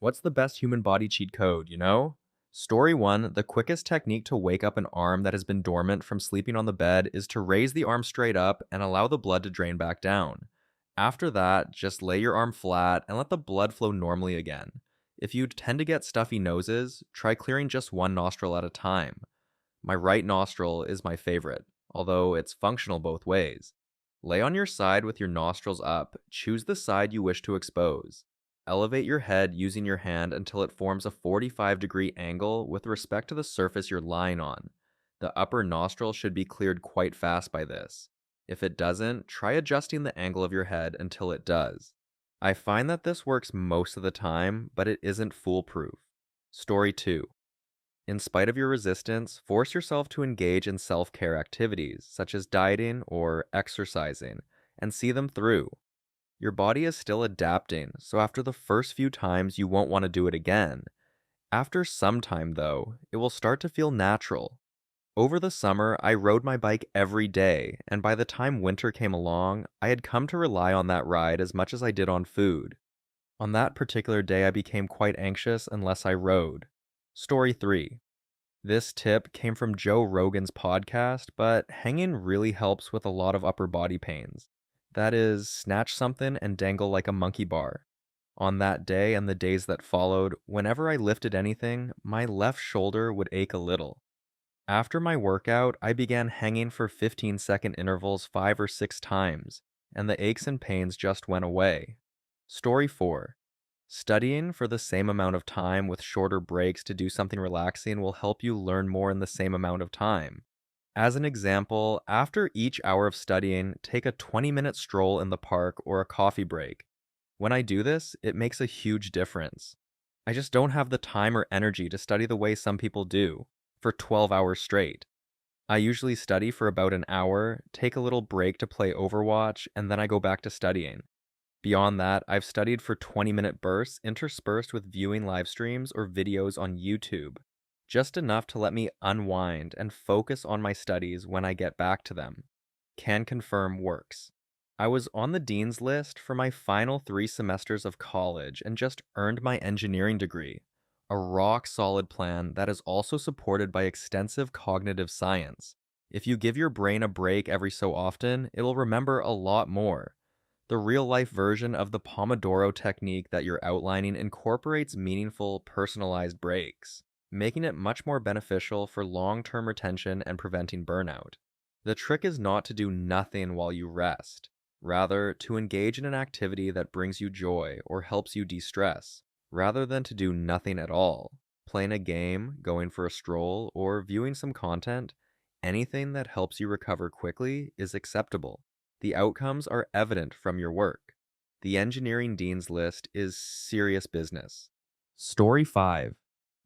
What's the best human body cheat code, you know? Story 1: the quickest technique to wake up an arm that has been dormant from sleeping on the bed is to raise the arm straight up and allow the blood to drain back down. After that, just lay your arm flat and let the blood flow normally again. If you tend to get stuffy noses, try clearing just one nostril at a time. My right nostril is my favorite, although it's functional both ways. Lay on your side with your nostrils up, choose the side you wish to expose. Elevate your head using your hand until it forms a 45-degree angle with respect to the surface you're lying on. The upper nostril should be cleared quite fast by this. If it doesn't, try adjusting the angle of your head until it does. I find that this works most of the time, but it isn't foolproof. Story 2: in spite of your resistance, force yourself to engage in self care activities, such as dieting or exercising, and see them through. Your body is still adapting, so after the first few times, you won't want to do it again. After some time, though, it will start to feel natural. Over the summer, I rode my bike every day, and by the time winter came along, I had come to rely on that ride as much as I did on food. On that particular day, I became quite anxious unless I rode. Story 3: this tip came from Joe Rogan's podcast, but hanging really helps with a lot of upper body pains. That is, snatch something and dangle like a monkey bar. On that day and the days that followed, whenever I lifted anything, my left shoulder would ache a little. After my workout, I began hanging for 15-second intervals 5 or 6 times, and the aches and pains just went away. Story 4: studying for the same amount of time with shorter breaks to do something relaxing will help you learn more in the same amount of time. As an example, after each hour of studying, take a 20-minute stroll in the park or a coffee break. When I do this, it makes a huge difference. I just don't have the time or energy to study the way some people do, for 12 hours straight. I usually study for about an hour, take a little break to play Overwatch, and then I go back to studying. Beyond that, I've studied for 20-minute bursts interspersed with viewing live streams or videos on YouTube, just enough to let me unwind and focus on my studies when I get back to them. Can confirm works. I was on the dean's list for my final 3 semesters of college and just earned my engineering degree. A rock solid plan that is also supported by extensive cognitive science. If you give your brain a break every so often, it'll remember a lot more. The real life version of the Pomodoro technique that you're outlining incorporates meaningful, personalized breaks, making it much more beneficial for long term retention and preventing burnout. The trick is not to do nothing while you rest, rather, to engage in an activity that brings you joy or helps you de stress, rather than to do nothing at all. Playing a game, going for a stroll, or viewing some content, anything that helps you recover quickly is acceptable. The outcomes are evident from your work. The engineering dean's list is serious business. Story 5: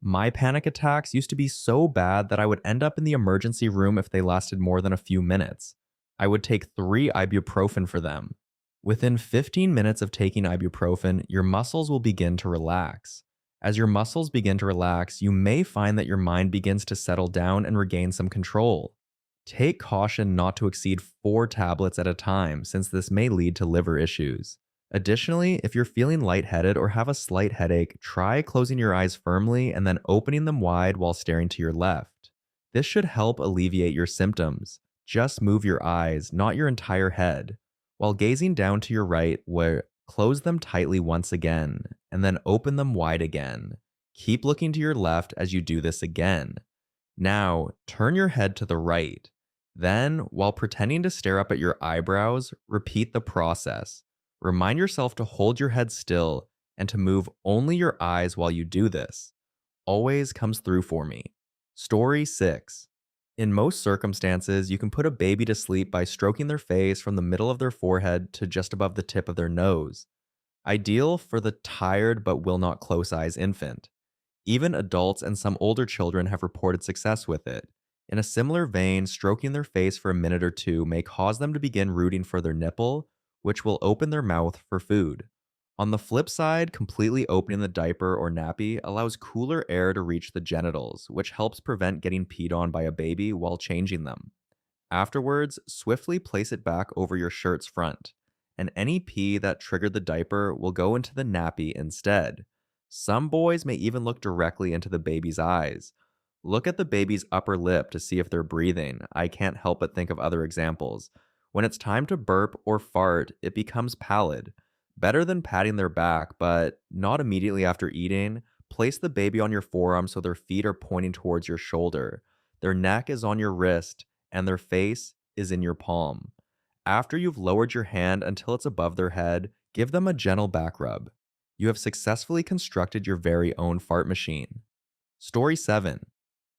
my panic attacks used to be so bad that I would end up in the emergency room if they lasted more than a few minutes. I would take 3 ibuprofen for them. Within 15 minutes of taking ibuprofen, your muscles will begin to relax. As your muscles begin to relax, you may find that your mind begins to settle down and regain some control. Take caution not to exceed 4 tablets at a time, since this may lead to liver issues. Additionally, if you're feeling lightheaded or have a slight headache, try closing your eyes firmly and then opening them wide while staring to your left. This should help alleviate your symptoms. Just move your eyes, not your entire head. While gazing down to your right, close them tightly once again, and then open them wide again. Keep looking to your left as you do this again. Now, turn your head to the right. Then, while pretending to stare up at your eyebrows, repeat the process. Remind yourself to hold your head still and to move only your eyes while you do this. Always comes through for me. Story 6: in most circumstances, you can put a baby to sleep by stroking their face from the middle of their forehead to just above the tip of their nose. Ideal for the tired but will not close eyes infant. Even adults and some older children have reported success with it. In a similar vein, stroking their face for a minute or two may cause them to begin rooting for their nipple, which will open their mouth for food. On the flip side, completely opening the diaper or nappy allows cooler air to reach the genitals, which helps prevent getting peed on by a baby while changing them. Afterwards, swiftly place it back over your shirt's front, and any pee that triggered the diaper will go into the nappy instead. Some boys may even look directly into the baby's eyes. Look at the baby's upper lip to see if they're breathing. I can't help but think of other examples. When it's time to burp or fart, it becomes pallid. Better than patting their back, but not immediately after eating. Place the baby on your forearm so their feet are pointing towards your shoulder. Their neck is on your wrist, and their face is in your palm. After you've lowered your hand until it's above their head, give them a gentle back rub. You have successfully constructed your very own fart machine. Story 7.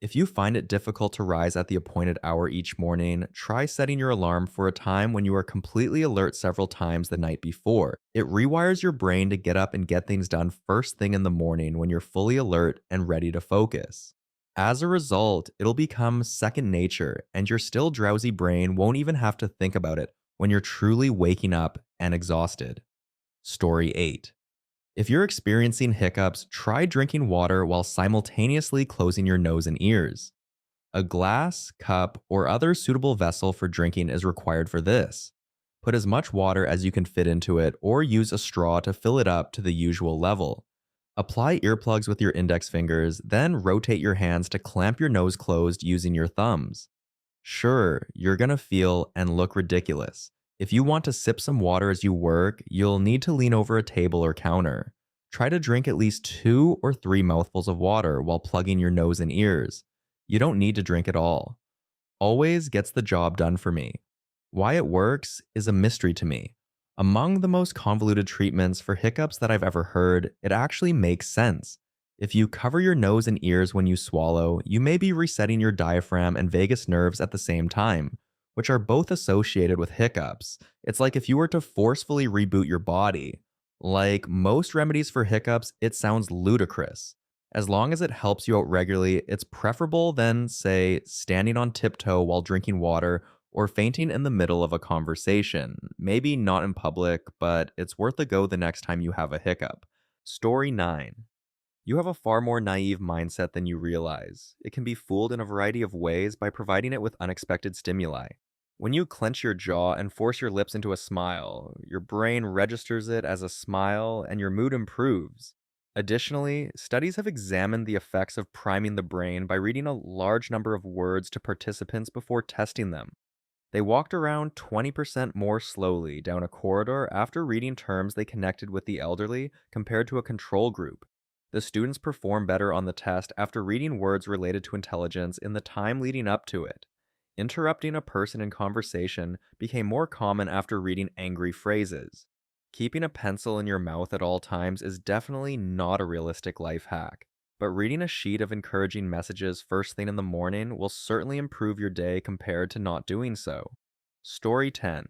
If you find it difficult to rise at the appointed hour each morning, try setting your alarm for a time when you are completely alert several times the night before. It rewires your brain to get up and get things done first thing in the morning when you're fully alert and ready to focus. As a result, it'll become second nature, and your still drowsy brain won't even have to think about it when you're truly waking up and exhausted. Story 8. If you're experiencing hiccups, try drinking water while simultaneously closing your nose and ears. A glass, cup, or other suitable vessel for drinking is required for this. Put as much water as you can fit into it, or use a straw to fill it up to the usual level. Apply earplugs with your index fingers, then rotate your hands to clamp your nose closed using your thumbs. Sure, you're gonna feel and look ridiculous. If you want to sip some water as you work, you'll need to lean over a table or counter. Try to drink at least 2 or 3 mouthfuls of water while plugging your nose and ears. You don't need to drink it all. Always gets the job done for me. Why it works is a mystery to me. Among the most convoluted treatments for hiccups that I've ever heard, it actually makes sense. If you cover your nose and ears when you swallow, you may be resetting your diaphragm and vagus nerves at the same time, which are both associated with hiccups. It's like if you were to forcefully reboot your body. Like most remedies for hiccups, it sounds ludicrous. As long as it helps you out regularly, it's preferable than, say, standing on tiptoe while drinking water or fainting in the middle of a conversation. Maybe not in public, but it's worth a go the next time you have a hiccup. Story 9. You have a far more naive mindset than you realize. It can be fooled in a variety of ways by providing it with unexpected stimuli. When you clench your jaw and force your lips into a smile, your brain registers it as a smile and your mood improves. Additionally, studies have examined the effects of priming the brain by reading a large number of words to participants before testing them. They walked around 20% more slowly down a corridor after reading terms they connected with the elderly compared to a control group. The students performed better on the test after reading words related to intelligence in the time leading up to it. Interrupting a person in conversation became more common after reading angry phrases. Keeping a pencil in your mouth at all times is definitely not a realistic life hack, but reading a sheet of encouraging messages first thing in the morning will certainly improve your day compared to not doing so. Story 10.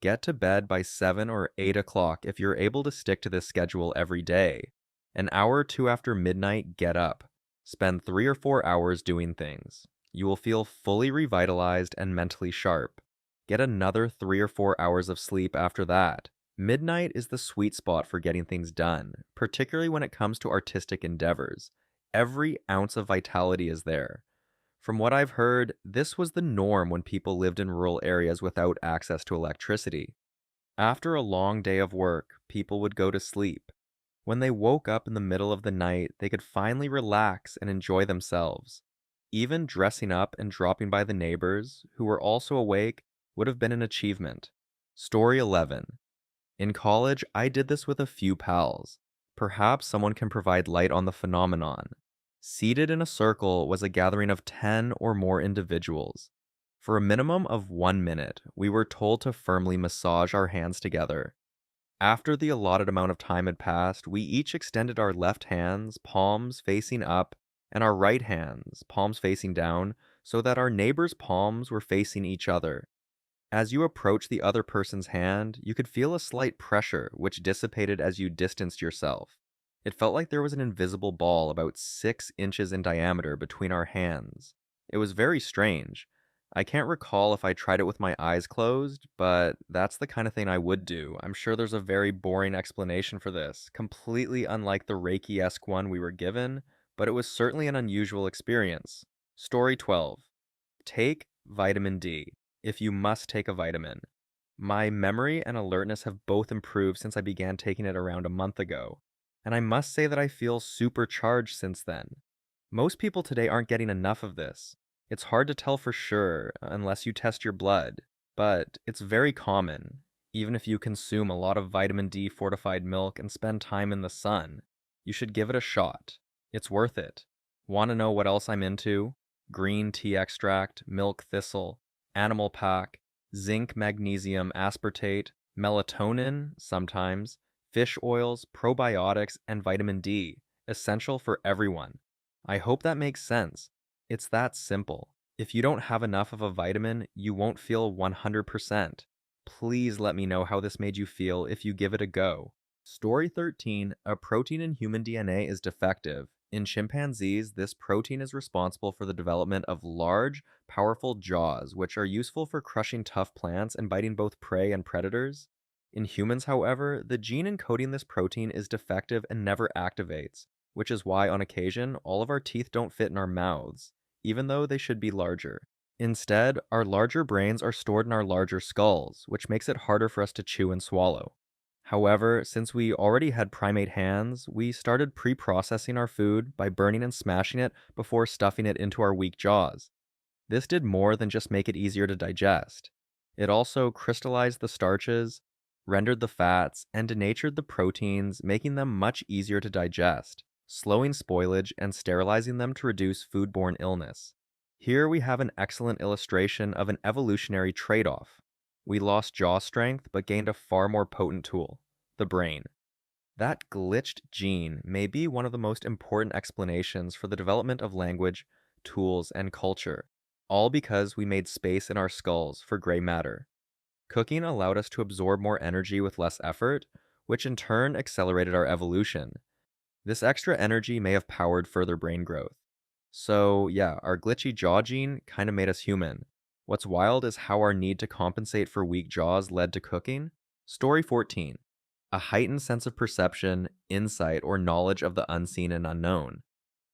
Get to bed by 7 or 8 o'clock if you're able to stick to this schedule every day. An hour or two after midnight, get up. Spend 3 or 4 hours doing things. You will feel fully revitalized and mentally sharp. Get another 3 or 4 hours of sleep after that. Midnight is the sweet spot for getting things done, particularly when it comes to artistic endeavors. Every ounce of vitality is there. From what I've heard, this was the norm when people lived in rural areas without access to electricity. After a long day of work, people would go to sleep. When they woke up in the middle of the night, they could finally relax and enjoy themselves. Even dressing up and dropping by the neighbors, who were also awake, would have been an achievement. Story 11. In college, I did this with a few pals. Perhaps someone can provide light on the phenomenon. Seated in a circle was a gathering of 10 or more individuals. For a minimum of 1 minute, we were told to firmly massage our hands together. After the allotted amount of time had passed, we each extended our left hands, palms facing up, and our right hands, palms facing down, so that our neighbors' palms were facing each other. As you approached the other person's hand, you could feel a slight pressure, which dissipated as you distanced yourself. It felt like there was an invisible ball about 6 inches in diameter between our hands. It was very strange. I can't recall if I tried it with my eyes closed, but that's the kind of thing I would do. I'm sure there's a very boring explanation for this, completely unlike the Reiki-esque one we were given, but it was certainly an unusual experience. Story 12. Take vitamin D, if you must take a vitamin. My memory and alertness have both improved since I began taking it around a month ago. and I must say that I feel supercharged since then. Most people today aren't getting enough of this. It's hard to tell for sure unless you test your blood, but it's very common. Even if you consume a lot of vitamin D fortified milk and spend time in the sun, you should give it a shot. It's worth it. Want to know what else I'm into? Green tea extract, milk thistle, animal pack, zinc magnesium aspartate, melatonin, sometimes, fish oils, probiotics, and vitamin D, essential for everyone. I hope that makes sense. It's that simple. If you don't have enough of a vitamin, you won't feel 100%. Please let me know how this made you feel if you give it a go. Story 13. A protein in human DNA is defective. In chimpanzees, this protein is responsible for the development of large, powerful jaws, which are useful for crushing tough plants and biting both prey and predators. In humans, however, the gene encoding this protein is defective and never activates, which is why, on occasion, all of our teeth don't fit in our mouths, even though they should be larger. Instead, our larger brains are stored in our larger skulls, which makes it harder for us to chew and swallow. However, since we already had primate hands, we started pre-processing our food by burning and smashing it before stuffing it into our weak jaws. This did more than just make it easier to digest. It also crystallized the starches, rendered the fats, and denatured the proteins, making them much easier to digest, slowing spoilage and sterilizing them to reduce foodborne illness. Here we have an excellent illustration of an evolutionary trade-off. We lost jaw strength but gained a far more potent tool, the brain. That glitched gene may be one of the most important explanations for the development of language, tools, and culture, all because we made space in our skulls for gray matter. Cooking allowed us to absorb more energy with less effort, which in turn accelerated our evolution. This extra energy may have powered further brain growth. So, yeah, our glitchy jaw gene kind of made us human. What's wild is how our need to compensate for weak jaws led to cooking. Story 14. A heightened sense of perception, insight, or knowledge of the unseen and unknown.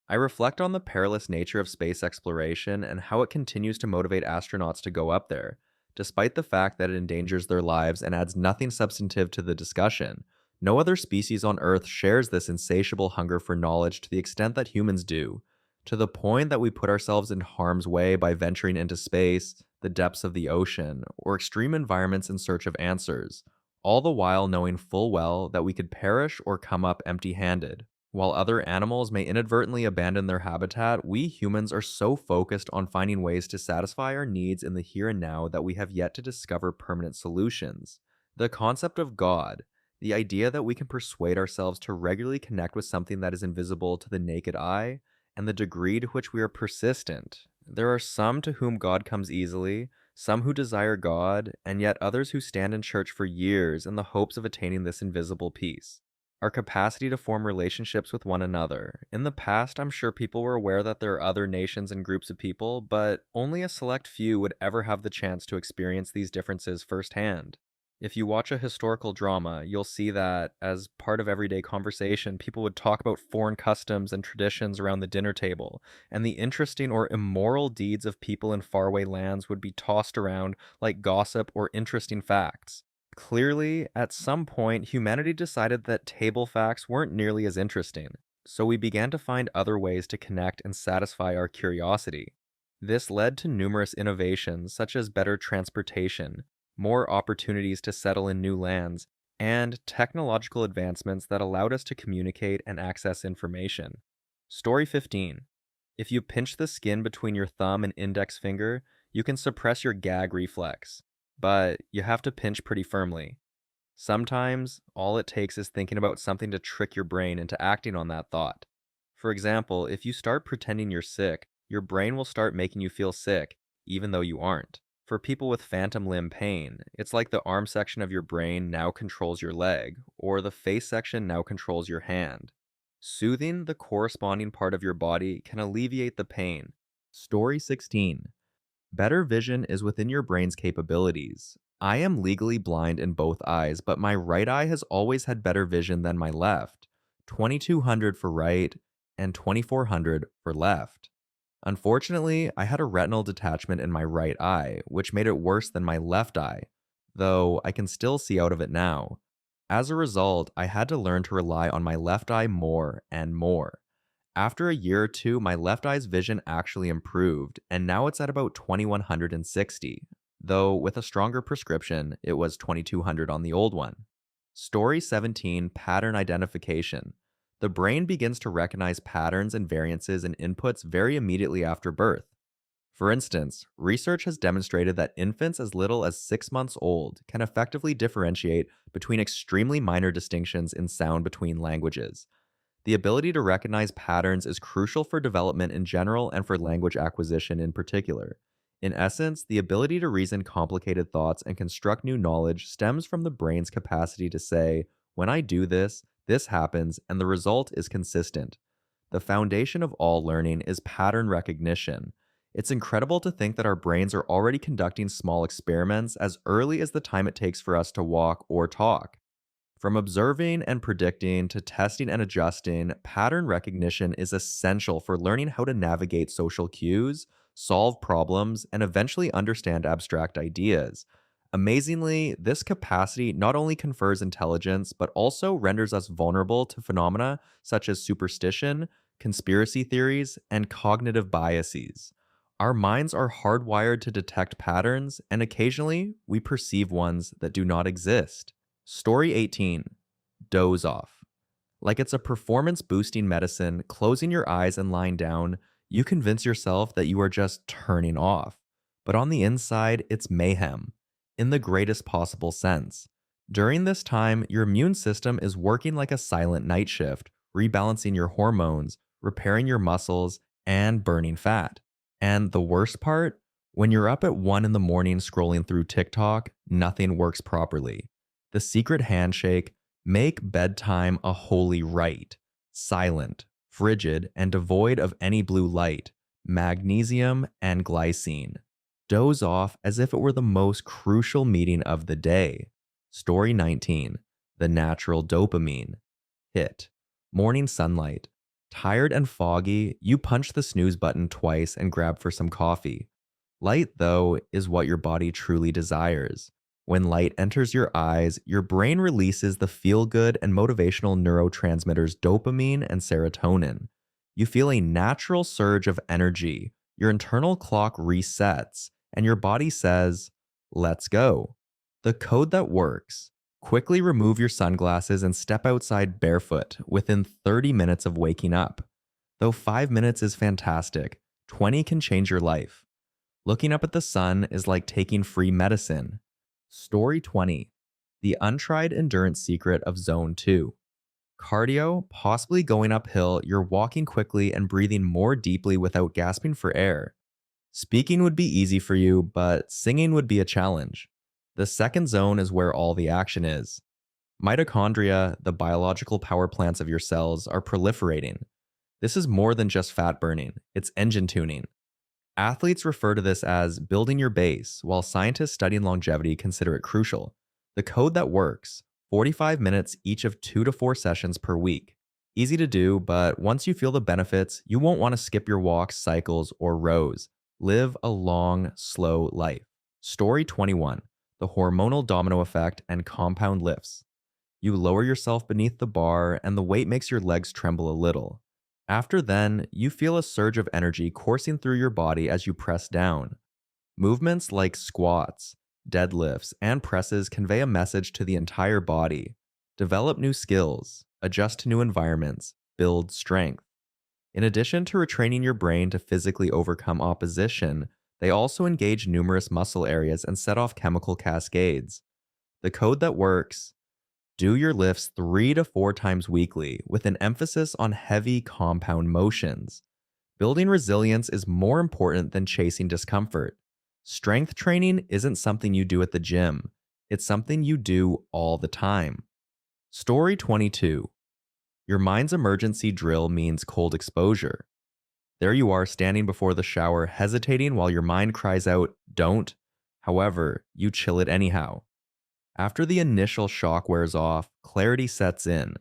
I reflect on the perilous nature of space exploration and how it continues to motivate astronauts to go up there, despite the fact that it endangers their lives and adds nothing substantive to the discussion. No other species on Earth shares this insatiable hunger for knowledge to the extent that humans do, to the point that we put ourselves in harm's way by venturing into space, the depths of the ocean, or extreme environments in search of answers, all the while knowing full well that we could perish or come up empty-handed. While other animals may inadvertently abandon their habitat, we humans are so focused on finding ways to satisfy our needs in the here and now that we have yet to discover permanent solutions. The concept of God, the idea that we can persuade ourselves to regularly connect with something that is invisible to the naked eye, and the degree to which we are persistent. There are some to whom God comes easily, some who desire God, and yet others who stand in church for years in the hopes of attaining this invisible peace. Our capacity to form relationships with one another. In the past, I'm sure people were aware that there are other nations and groups of people, but only a select few would ever have the chance to experience these differences firsthand. If you watch a historical drama, you'll see that, as part of everyday conversation, people would talk about foreign customs and traditions around the dinner table, and the interesting or immoral deeds of people in faraway lands would be tossed around like gossip or interesting facts. Clearly, at some point, humanity decided that table facts weren't nearly as interesting, so we began to find other ways to connect and satisfy our curiosity. This led to numerous innovations, such as better transportation, more opportunities to settle in new lands, and technological advancements that allowed us to communicate and access information. Story 15. If you pinch the skin between your thumb and index finger, you can suppress your gag reflex, but you have to pinch pretty firmly. Sometimes, all it takes is thinking about something to trick your brain into acting on that thought. For example, if you start pretending you're sick, your brain will start making you feel sick, even though you aren't. For people with phantom limb pain, it's like the arm section of your brain now controls your leg, or the face section now controls your hand. Soothing the corresponding part of your body can alleviate the pain. Story 16. Better vision is within your brain's capabilities. I am legally blind in both eyes, but my right eye has always had better vision than my left. 2200 for right and 2400 for left. Unfortunately, I had a retinal detachment in my right eye, which made it worse than my left eye, though I can still see out of it now. As a result, I had to learn to rely on my left eye more and more. After a year or two, my left eye's vision actually improved, and now it's at about 2160, though with a stronger prescription, it was 2200 on the old one. Story 17, Pattern Identification. The brain begins to recognize patterns and variances in inputs very immediately after birth. For instance, research has demonstrated that infants as little as 6 months old can effectively differentiate between extremely minor distinctions in sound between languages. The ability to recognize patterns is crucial for development in general and for language acquisition in particular. In essence, the ability to reason complicated thoughts and construct new knowledge stems from the brain's capacity to say, when I do this, this happens, and the result is consistent. The foundation of all learning is pattern recognition. It's incredible to think that our brains are already conducting small experiments as early as the time it takes for us to walk or talk. From observing and predicting to testing and adjusting, pattern recognition is essential for learning how to navigate social cues, solve problems, and eventually understand abstract ideas. Amazingly, this capacity not only confers intelligence, but also renders us vulnerable to phenomena such as superstition, conspiracy theories, and cognitive biases. Our minds are hardwired to detect patterns, and occasionally we perceive ones that do not exist. Story 18, Doze Off. Like it's a performance boosting medicine, closing your eyes and lying down, you convince yourself that you are just turning off. But on the inside, it's mayhem, in the greatest possible sense. During this time, your immune system is working like a silent night shift, rebalancing your hormones, repairing your muscles, and burning fat. And the worst part? When you're up at 1 in the morning scrolling through TikTok, nothing works properly. The secret handshake: make bedtime a holy rite, silent, frigid, and devoid of any blue light, magnesium, and glycine. Doze off as if it were the most crucial meeting of the day. Story 19, The Natural Dopamine. Hit. Morning sunlight. Tired and foggy, you punch the snooze button twice and grab for some coffee. Light, though, is what your body truly desires. When light enters your eyes, your brain releases the feel-good and motivational neurotransmitters dopamine and serotonin. You feel a natural surge of energy, your internal clock resets, and your body says, let's go. The code that works: quickly remove your sunglasses and step outside barefoot within 30 minutes of waking up. Though 5 minutes is fantastic, 20 can change your life. Looking up at the sun is like taking free medicine. Story 20, The Untried Endurance Secret of Zone 2. Cardio, possibly going uphill, you're walking quickly and breathing more deeply without gasping for air. Speaking would be easy for you, but singing would be a challenge. The second zone is where all the action is. Mitochondria, the biological power plants of your cells, are proliferating. This is more than just fat burning, it's engine tuning. Athletes refer to this as building your base, while scientists studying longevity consider it crucial. The code that works: 45 minutes each of 2 to 4 sessions per week. Easy to do, but once you feel the benefits, you won't want to skip your walks, cycles, or rows. Live a long, slow life. Story 21, The Hormonal Domino Effect and Compound Lifts. You lower yourself beneath the bar, and the weight makes your legs tremble a little. After then, you feel a surge of energy coursing through your body as you press down. Movements like squats, deadlifts, and presses convey a message to the entire body. Develop new skills, adjust to new environments, build strength. In addition to retraining your brain to physically overcome opposition, they also engage numerous muscle areas and set off chemical cascades. The code that works: do your lifts 3 to 4 times weekly, with an emphasis on heavy compound motions. Building resilience is more important than chasing discomfort. Strength training isn't something you do at the gym, it's something you do all the time. Story 22, Your mind's emergency drill means cold exposure. There you are standing before the shower, hesitating while your mind cries out, don't. However, you chill it anyhow. After the initial shock wears off, clarity sets in.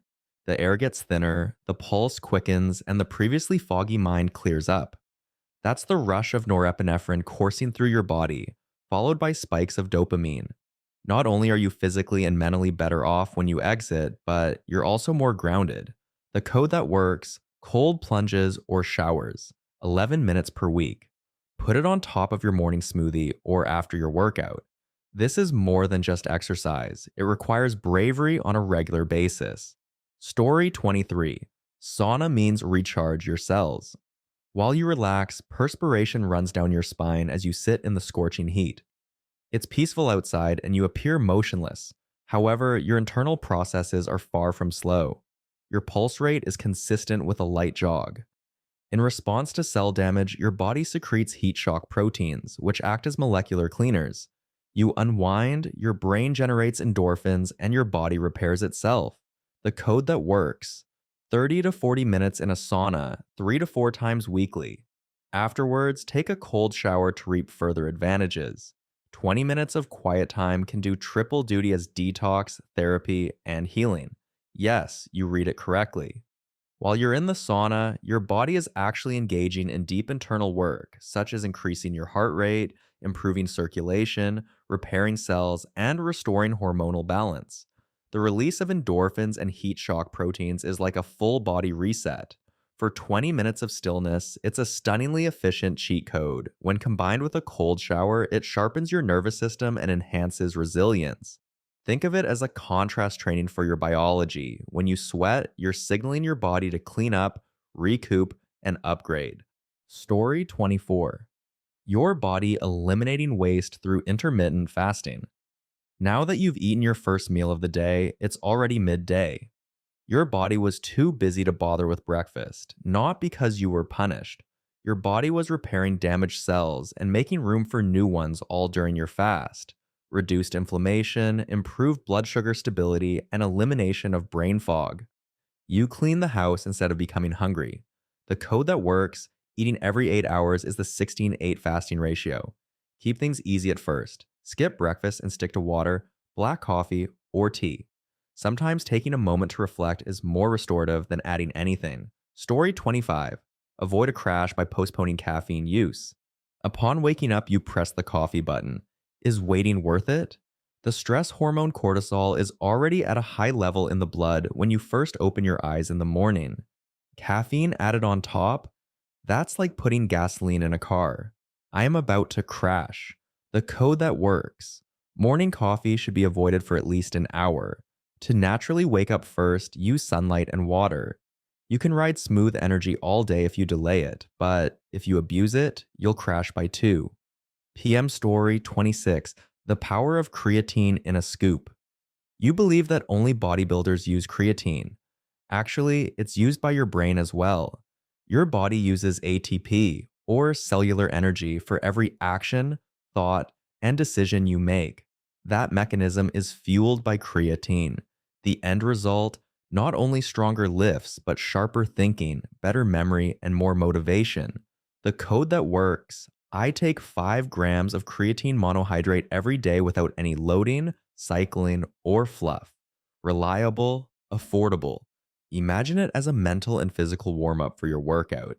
The air gets thinner, the pulse quickens, and the previously foggy mind clears up. That's the rush of norepinephrine coursing through your body, followed by spikes of dopamine. Not only are you physically and mentally better off when you exit, but you're also more grounded. The code that works: cold plunges or showers, 11 minutes per week. Put it on top of your morning smoothie or after your workout. This is more than just exercise, it requires bravery on a regular basis. Story 23: Sauna means recharge your cells. While you relax, perspiration runs down your spine as you sit in the scorching heat. It's peaceful outside and you appear motionless. However, your internal processes are far from slow. Your pulse rate is consistent with a light jog. In response to cell damage, your body secretes heat shock proteins, which act as molecular cleaners. You unwind, your brain generates endorphins, and your body repairs itself. The code that works: 30 to 40 minutes in a sauna, 3 to 4 times weekly. Afterwards, take a cold shower to reap further advantages. 20 minutes of quiet time can do triple duty as detox, therapy, and healing. Yes, you read it correctly. While you're in the sauna, your body is actually engaging in deep internal work, such as increasing your heart rate, improving circulation, repairing cells, and restoring hormonal balance. The release of endorphins and heat shock proteins is like a full body reset. For 20 minutes of stillness, it's a stunningly efficient cheat code. When combined with a cold shower, it sharpens your nervous system and enhances resilience. Think of it as a contrast training for your biology. When you sweat, you're signaling your body to clean up, recoup, and upgrade. Story 24: Your body eliminating waste through intermittent fasting. Now that you've eaten your first meal of the day, it's already midday. Your body was too busy to bother with breakfast, not because you were punished. Your body was repairing damaged cells and making room for new ones all during your fast. Reduced inflammation, improved blood sugar stability, and elimination of brain fog. You clean the house instead of becoming hungry. The code that works: eating every 8 hours, is the 16-8 fasting ratio. Keep things easy at first. Skip breakfast and stick to water, black coffee, or tea. Sometimes taking a moment to reflect is more restorative than adding anything. Story 25: Avoid a crash by postponing caffeine use. Upon waking up, you press the coffee button. Is waiting worth it? The stress hormone cortisol is already at a high level in the blood when you first open your eyes in the morning. Caffeine added on top? That's like putting gasoline in a car. I am about to crash. The code that works: morning coffee should be avoided for at least an hour. To naturally wake up first, use sunlight and water. You can ride smooth energy all day if you delay it, but if you abuse it, you'll crash by 2 p.m. Story 26: The power of creatine in a scoop. You believe that only bodybuilders use creatine. Actually, it's used by your brain as well. Your body uses ATP, or cellular energy, for every action, thought, and decision you make. That mechanism is fueled by creatine. The end result: not only stronger lifts, but sharper thinking, better memory, and more motivation. The code that works: I take 5 grams of creatine monohydrate every day without any loading, cycling, or fluff. Reliable, affordable. Imagine it as a mental and physical warm up for your workout.